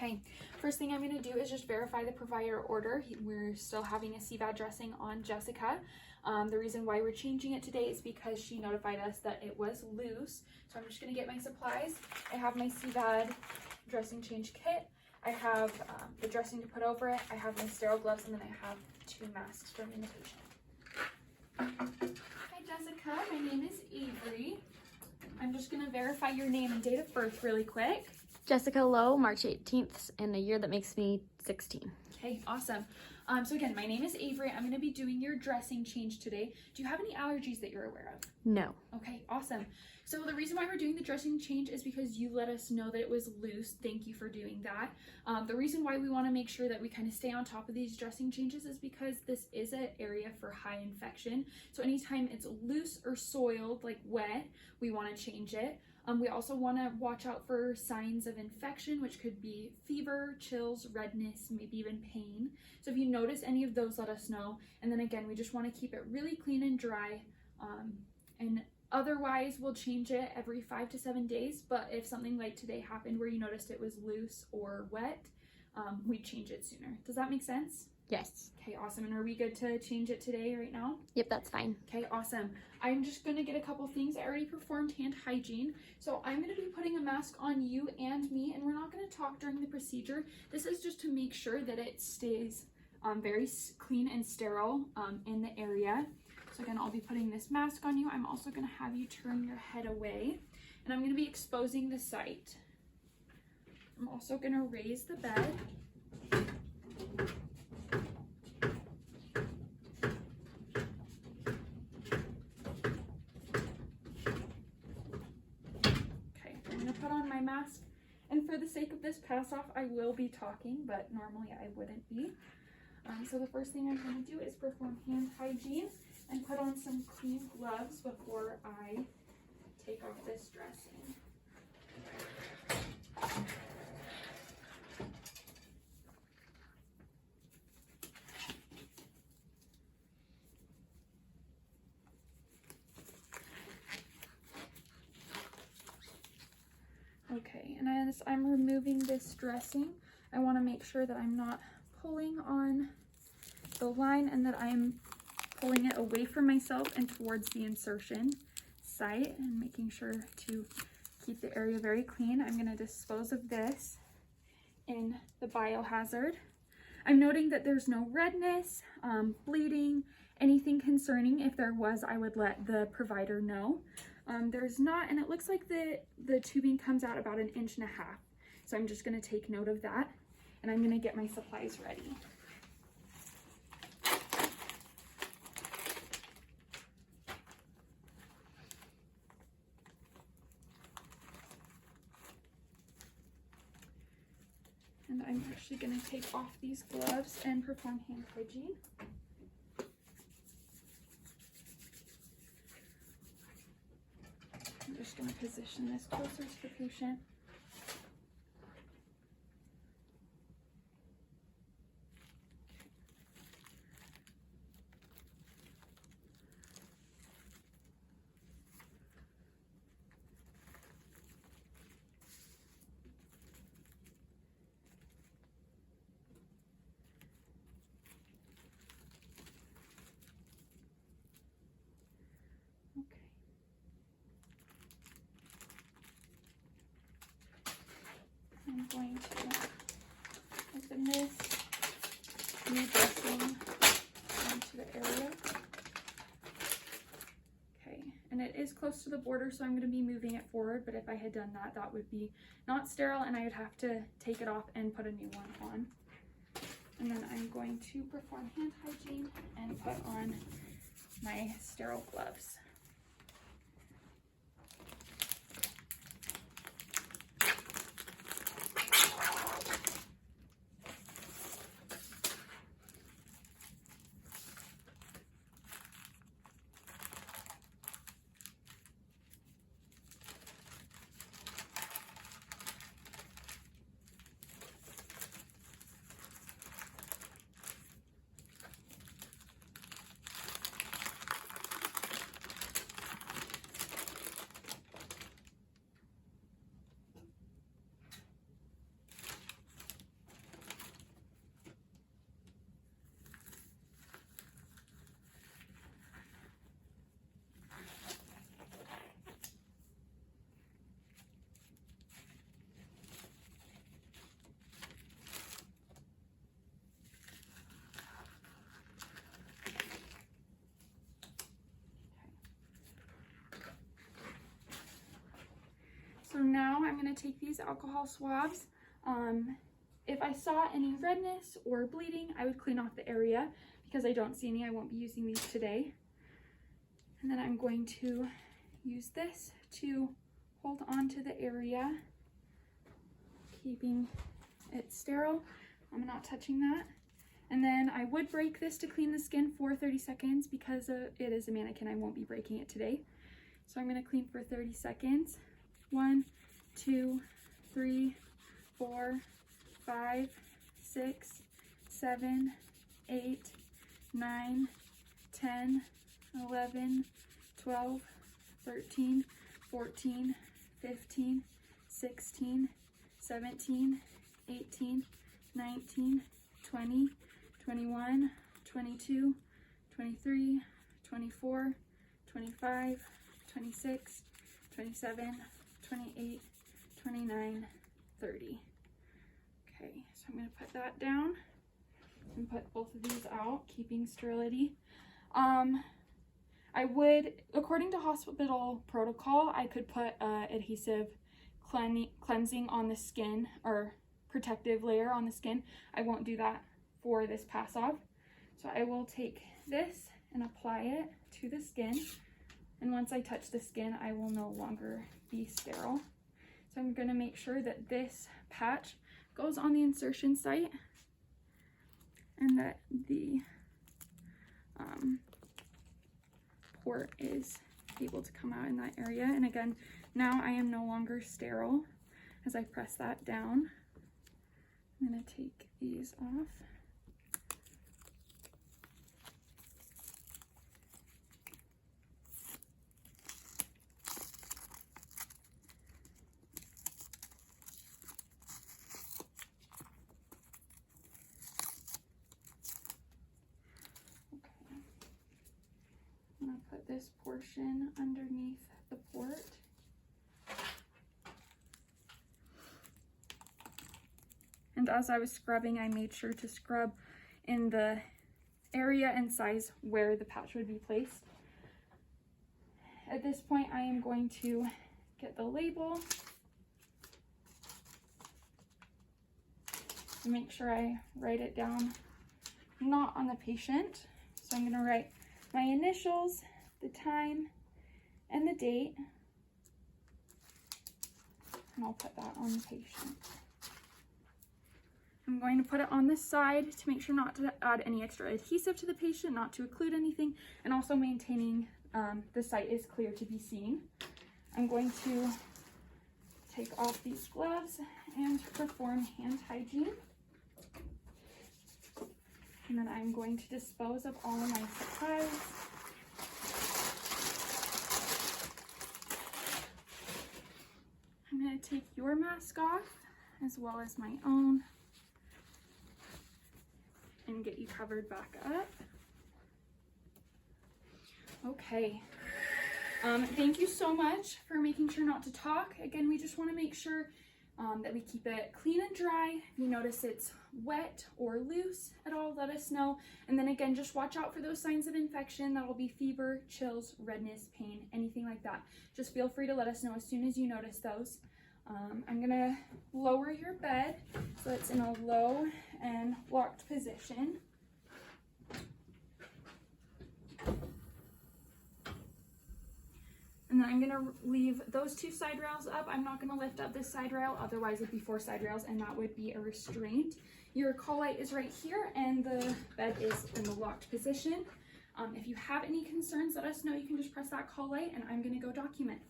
Okay, first thing I'm going to do is just verify the provider order. We're still having a CVAD dressing on Jessica. The reason why we're changing it today is because she notified us that it was loose. So I'm just going to get my supplies. I have my CVAD dressing change kit. I have the dressing to put over it. I have my sterile gloves, and then I have 2 masks from imitation. Hi Jessica, my name is Avery. I'm just going to verify your name and date of birth really quick. Jessica Lowe, March 18th, and a year that makes me 16. Okay, awesome. So again, my name is Avery. I'm going to be doing your dressing change today. Do you have any allergies that you're aware of? No. Okay, awesome. So the reason why we're doing the dressing change is because you let us know that it was loose. Thank you for doing that. The reason why we want to make sure that we kind of stay on top of these dressing changes is because this is an area for high infection. So anytime it's loose or soiled, like wet, we want to change it. We also want to watch out for signs of infection, which could be fever, chills, redness, maybe even pain. So if you notice any of those, let us know. And then again, we just want to keep it really clean and dry. And otherwise, we'll change it every 5 to 7 days. But if something like today happened where you noticed it was loose or wet, we'd change it sooner. Does that make sense? Yes. Okay, awesome. And are we good to change it today, right now? Yep, that's fine. Okay, awesome. I'm just going to get a couple things. I already performed hand hygiene. So I'm going to be putting a mask on you and me, and we're not going to talk during the procedure. This is just to make sure that it stays very clean and sterile in the area. So again, I'll be putting this mask on you. I'm also going to have you turn your head away, and I'm going to be exposing the site. I'm also going to raise the bed. Put on my mask, and for the sake of this pass off, I will be talking, but normally I wouldn't be. So the first thing I'm going to do is perform hand hygiene and put on some clean gloves before I take off this dressing. Okay, and as I'm removing this dressing, I want to make sure that I'm not pulling on the line and that I'm pulling it away from myself and towards the insertion site, and making sure to keep the area very clean. I'm going to dispose of this in the biohazard. I'm noting that there's no redness, bleeding, anything concerning. If there was, I would let the provider know. There's not, and it looks like the tubing comes out about 1.5 inches. So I'm just going to take note of that, and I'm going to get my supplies ready. And I'm actually going to take off these gloves and perform hand hygiene. I'm just going to position this closer to the patient. I'm going to open this new dressing onto the area. Okay, and it is close to the border, so I'm going to be moving it forward, but if I had done that, that would be not sterile, and I would have to take it off and put a new one on. And then I'm going to perform hand hygiene and put on my sterile gloves. So now I'm going to take these alcohol swabs. If I saw any redness or bleeding, I would clean off the area. Because I don't see any, I won't be using these today. And then I'm going to use this to hold on to the area, keeping it sterile. I'm not touching that. And then I would break this to clean the skin for 30 seconds because it is a mannequin. I won't be breaking it today. So I'm going to clean for 30 seconds. 1, 2, 3, 4, 5, 6, 7, 8, 9, 10, 11, 12, 13, 14, 15, 16, 17, 18, 19, 20, 21, 22, 23, 24, 25, 26, 27, 28, 29, 30. Okay, so I'm going to put that down and put both of these out, keeping sterility. I would, according to hospital protocol, I could put adhesive cleansing on the skin or protective layer on the skin. I won't do that for this pass off. So I will take this and apply it to the skin. And once I touch the skin, I will no longer be sterile. So I'm going to make sure that this patch goes on the insertion site and that the port is able to come out in that area. And again, now I am no longer sterile as I press that down. I'm going to take these off. I'm going to put this portion underneath the port. And as I was scrubbing, I made sure to scrub in the area and size where the patch would be placed. At this point, I am going to get the label and make sure I write it down, not on the patient. So I'm going to write my initials, the time, and the date, and I'll put that on the patient. I'm going to put it on this side to make sure not to add any extra adhesive to the patient, not to occlude anything, and also maintaining the site is clear to be seen. I'm going to take off these gloves and perform hand hygiene. And then I'm going to dispose of all of my supplies. I'm going to take your mask off as well as my own and get you covered back up. Okay. Thank you so much for making sure not to talk. Again, we just want to make sure that we keep it clean and dry. If you notice it's wet or loose at all, let us know. And then again, just watch out for those signs of infection. That'll be fever, chills, redness, pain, anything like that. Just feel free to let us know as soon as you notice those. I'm gonna lower your bed so it's in a low and locked position. And then I'm gonna leave those two side rails up. I'm not gonna lift up this side rail, otherwise it'd be 4 side rails and that would be a restraint. Your call light is right here and the bed is in the locked position. If you have any concerns, let us know. You can just press that call light and I'm gonna go document.